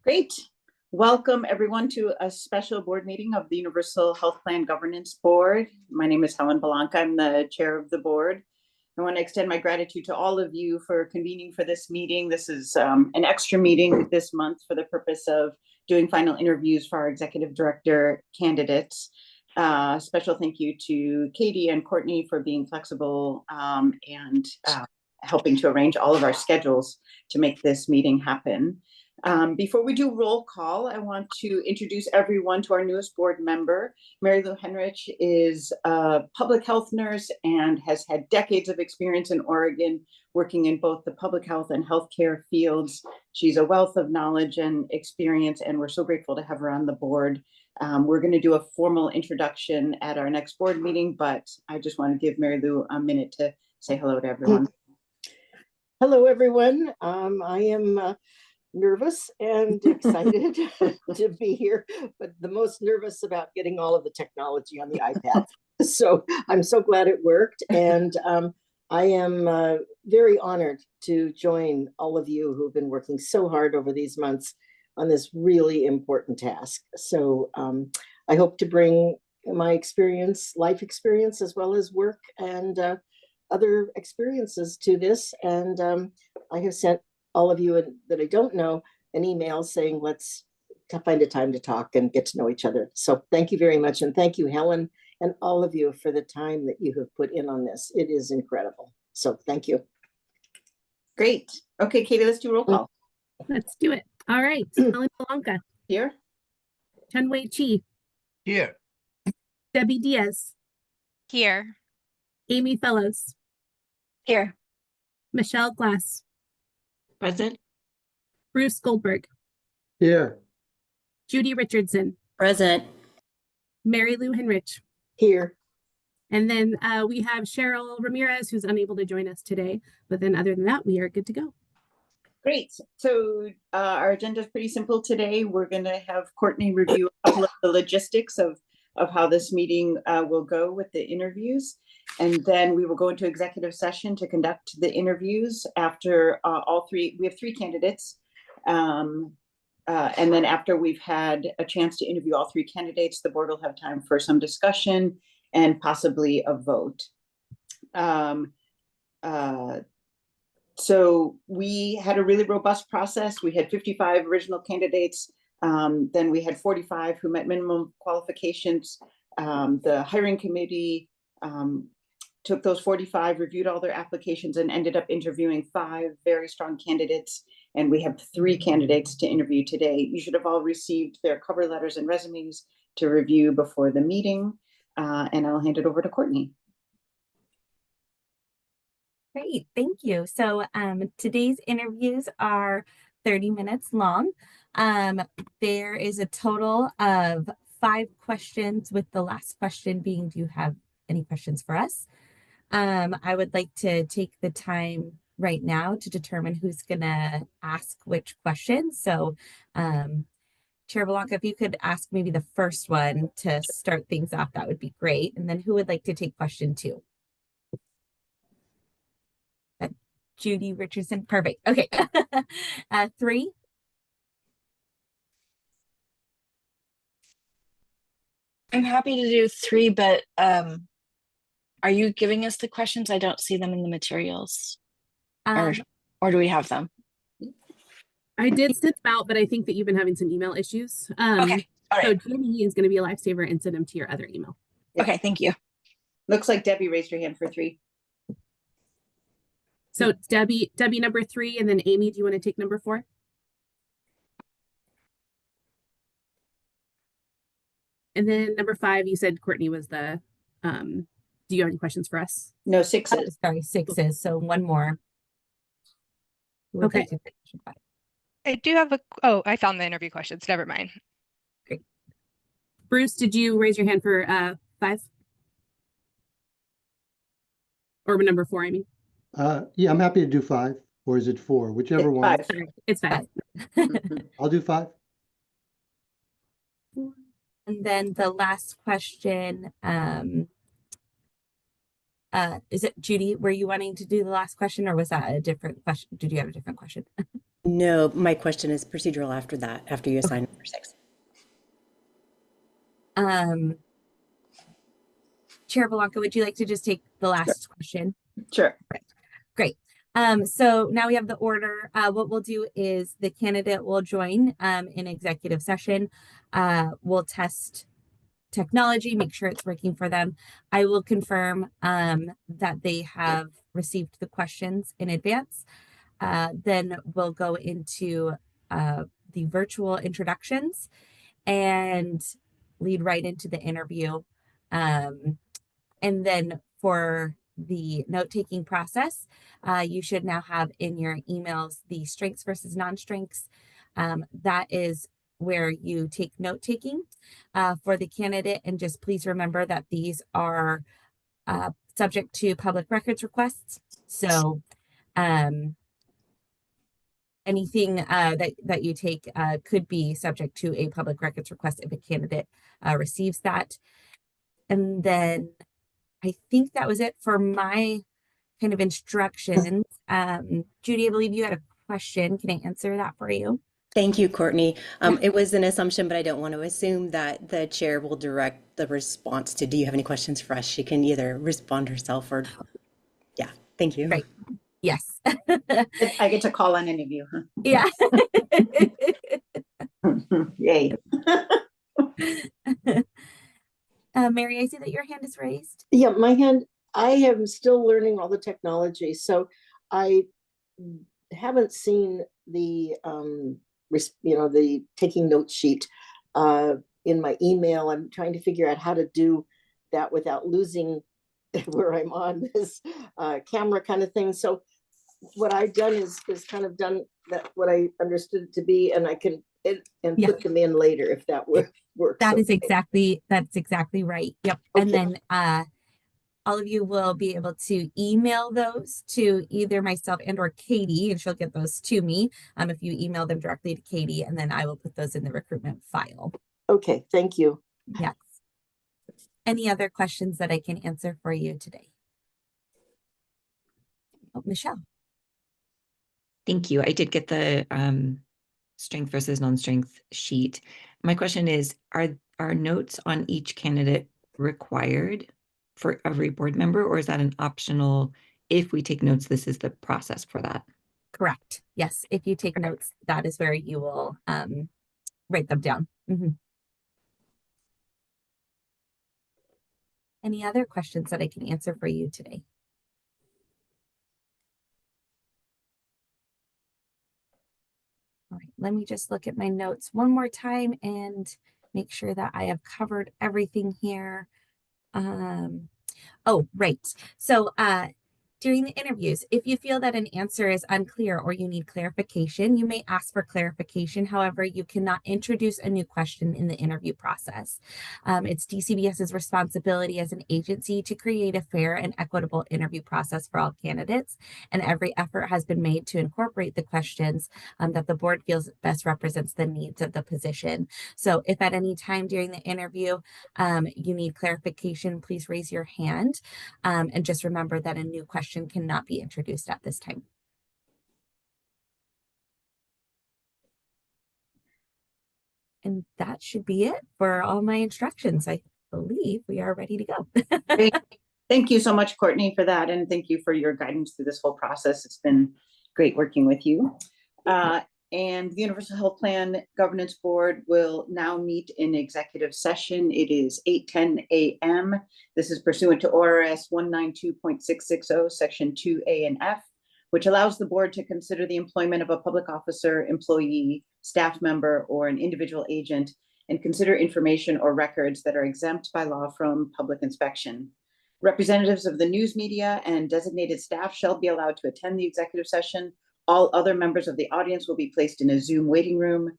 Great. Welcome everyone to a special board meeting of the Universal Health Plan Governance Board. My name is Helen Belanca. I'm the chair of the board. I want to extend my gratitude to all of you for convening for this meeting. This is an extra meeting this month for the purpose of doing final interviews for our executive director candidates. Special thank you to Katie and Courtney for being flexible and helping to arrange all of our schedules to make this meeting happen. Before we do roll call, I want to introduce everyone to our newest board member. Mary Lou Henrich is a public health nurse and has had decades of experience in Oregon, working in both the public health and healthcare fields. She's a wealth of knowledge and experience, and we're so grateful to have her on the board. We're going to do a formal introduction at our next board meeting, but I just want to give Mary Lou a minute to say hello to everyone. Hello, everyone. I am nervous and excited to be here, but the most nervous about getting all of the technology on the iPad. So I'm so glad it worked. And I am very honored to join all of you who've been working so hard over these months on this really important task. So I hope to bring my experience, life experience, as well as work and other experiences to this. And I have sent all of you that I don't know an email saying, let's find a time to talk and get to know each other. So thank you very much. And thank you, Helen, and all of you for the time that you have put in on this. It is incredible. So thank you. Great. Okay, Katie, let's do roll call. Let's do it. All right. Helen Belanca. Here. Chun-Wei Chi. Here. Debbie Diaz. Here. Amy Fellows. Here. Michelle Glass. Present. Bruce Goldberg. Here. Judy Richardson. Present. Mary Lou Henrich. Here. And then we have Cheryl Ramirez, who's unable to join us today. But then other than that, we are good to go. Great. So our agenda is pretty simple today. We're going to have Courtney review a couple of the logistics of how this meeting will go with the interviews. And then we will go into executive session to conduct the interviews after all three. We have three candidates. And then after we've had a chance to interview all three candidates, the board will have time for some discussion and possibly a vote. So we had a really robust process. We had 55 original candidates. Then we had 45 who met minimum qualifications. The hiring committee took those 45, reviewed all their applications, and ended up interviewing 5 very strong candidates. And we have 3 candidates to interview today. You should have all received their cover letters and resumes to review before the meeting. And I'll hand it over to Courtney. Great, thank you. So today's interviews are 30 minutes long. There is a total of 5 questions, with the last question being, do you have any questions for us? I would like to take the time right now to determine who's going to ask which questions. So Chair Belanca, if you could ask maybe the first one to start things off, that would be great. And then who would like to take question 2? Judy Richardson. Perfect. Okay. 3. I'm happy to do 3, but are you giving us the questions? I don't see them in the materials. Or do we have them? I did send them out, but I think that you've been having some email issues. Okay. All right. So Judy is going to be a lifesaver and send them to your other email. Okay, thank you. Looks like Debbie raised her hand for 3. So it's Debbie number 3, and then Amy, do you want to take number 4? And then number 5, you said Courtney was the, do you have any questions for us? No, 6 is. Sorry, 6 is, so one more. Okay. I do have oh, I found the interview questions. Never mind. Great. Bruce, did you raise your hand for 5? Or number 4, I mean? Yeah, I'm happy to do 5, or is it 4? Whichever It's one. 5. It's 5. I'll do 5. And then the last question, is it Judy? Were you wanting to do the last question, or was that a different question? Did you have a different question? No, my question is procedural after that, after you assign number 6. Chair Belanca, would you like to just take the last question? Sure. Great. So now we have the order. What we'll do is the candidate will join in executive session. We'll test technology, make sure it's working for them. I will confirm that they have received the questions in advance. Then we'll go into the virtual introductions and lead right into the interview. And then for the note-taking process, you should now have in your emails the strengths versus non-strengths. That is where you take note-taking for the candidate. And just please remember that these are subject to public records requests. So anything that you take could be subject to a public records request if a candidate receives that. And then I think that was it for my kind of instructions. Judy, I believe you had a question. Can I answer that for you? Thank you, Courtney. It was an assumption, but I don't want to assume that the chair will direct the response to, do you have any questions for us? She can either respond herself or, yeah, thank you. Right. Yes. I get to call on any of you, huh? Yeah. Yay. Mary, I see that your hand is raised. Yeah, my hand, I am still learning all the technology. So I haven't seen the, the taking note sheet in my email. I'm trying to figure out how to do that without losing where I'm on this camera kind of thing. So what I've done is kind of done that what I understood it to be, and I can put them in later if that works. That's exactly right. Yep. Okay. And then all of you will be able to email those to either myself and or Katie, and she'll get those to me if you email them directly to Katie, and then I will put those in the recruitment file. Okay, thank you. Yes. Any other questions that I can answer for you today? Oh, Michelle. Thank you. I did get the strength versus non-strength sheet. My question is, are notes on each candidate required for every board member, or is that an optional, if we take notes, this is the process for that? Correct. Yes. If you take notes, that is where you will write them down. Mm-hmm. Any other questions that I can answer for you today? All right, let me just look at my notes one more time and make sure that I have covered everything here. Oh, right. So during the interviews, if you feel that an answer is unclear or you need clarification, you may ask for clarification. However, you cannot introduce a new question in the interview process. It's DCBS's responsibility as an agency to create a fair and equitable interview process for all candidates, and every effort has been made to incorporate the questions that the board feels best represents the needs of the position. So if at any time during the interview you need clarification, please raise your hand, and just remember that a new question cannot be introduced at this time. And that should be it for all my instructions. I believe we are ready to go. Great. Thank you so much, Courtney, for that. And thank you for your guidance through this whole process. It's been great working with you. And the Universal Health Plan Governance Board will now meet in executive session. It is 8:10 a.m. This is pursuant to ORS 192.660, Section 2A and F, which allows the board to consider the employment of a public officer, employee, staff member, or an individual agent, and consider information or records that are exempt by law from public inspection. Representatives of the news media and designated staff shall be allowed to attend the executive session. All other members of the audience will be placed in a Zoom waiting room.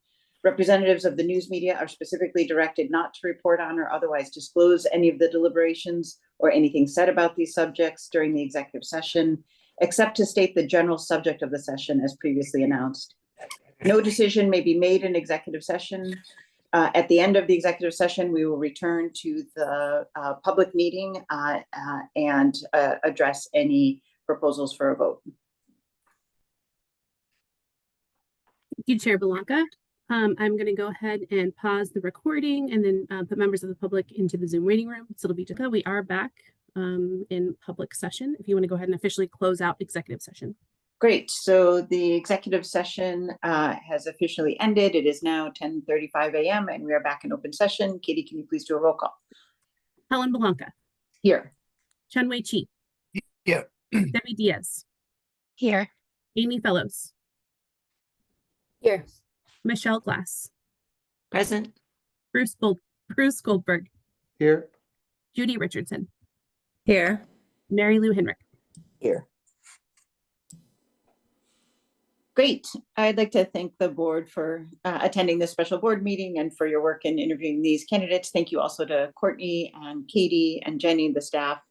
Representatives of the news media are specifically directed not to report on or otherwise disclose any of the deliberations or anything said about these subjects during the executive session, except to state the general subject of the session as previously announced. No decision may be made in executive session. At the end of the executive session, we will return to the public meeting and address any proposals for a vote. you, Chair Belanca. I'm going to go ahead and pause the recording and then put members of the public into the Zoom waiting room. So it'll be Jessica. We are back in public session. If you want to go ahead and officially close out executive session. Great. So the executive session has officially ended. It is now 10:35 a.m. and we are back in open session. Katie, can you please do a roll call? Helen Belanca. Here. Chun-Wei Chi. Here. Debbie Diaz. Here. Amy Fellows. Here. Michelle Glass. Present. Bruce Goldberg. Here. Judy Richardson. Here. Mary Lou Henrik. Here. Great. I'd like to thank the board for attending this special board meeting and for your work in interviewing these candidates. Thank you also to Courtney and Katie and Jenny, the staff,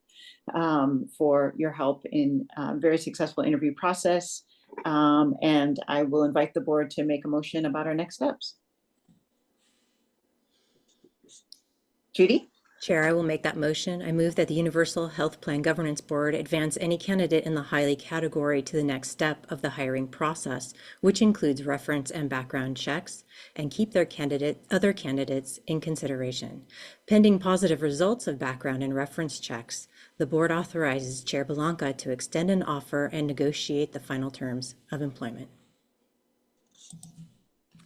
for your help in a very successful interview process. And I will invite the board to make a motion about our next steps. Judy? Chair, I will make that motion. I move that the Universal Health Plan Governance Board advance any candidate in the highly category to the next step of the hiring process, which includes reference and background checks, and keep their other candidates in consideration. Pending positive results of background and reference checks, the board authorizes Chair Belanca to extend an offer and negotiate the final terms of employment.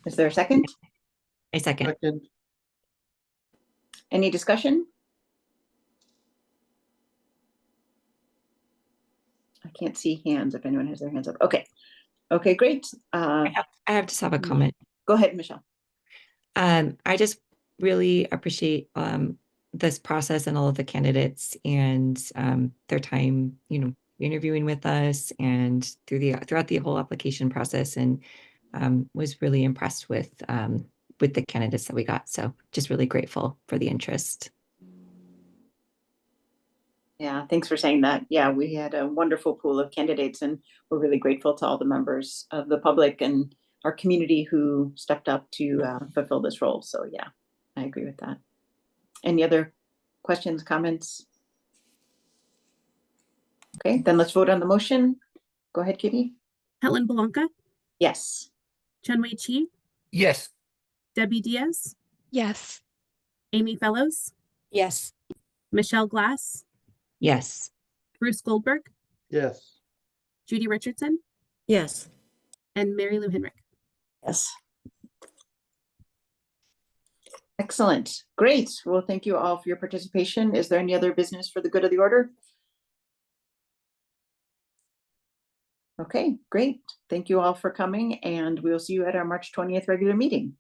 Is there a second? A second. Second. Any discussion? I can't see hands if anyone has their hands up. Okay. Okay, great. I have just have a comment. Go ahead, Michelle. I just really appreciate this process and all of the candidates and their time, interviewing with us and throughout the whole application process, and was really impressed with the candidates that we got. So just really grateful for the interest. Yeah, thanks for saying that. Yeah, we had a wonderful pool of candidates and we're really grateful to all the members of the public and our community who stepped up to fulfill this role. So yeah, I agree with that. Any other questions, comments? Okay, then let's vote on the motion. Go ahead, Kitty. Helen Belanca. Yes. Chun-Wei Chi. Yes. Debbie Diaz. Yes. Amy Fellows. Yes. Michelle Glass. Yes. Bruce Goldberg. Yes. Judy Richardson. Yes. And Mary Lou Henrik. Yes. Excellent. Great. Well, thank you all for your participation. Is there any other business for the good of the order? Okay, great. Thank you all for coming and we'll see you at our March 20th regular meeting.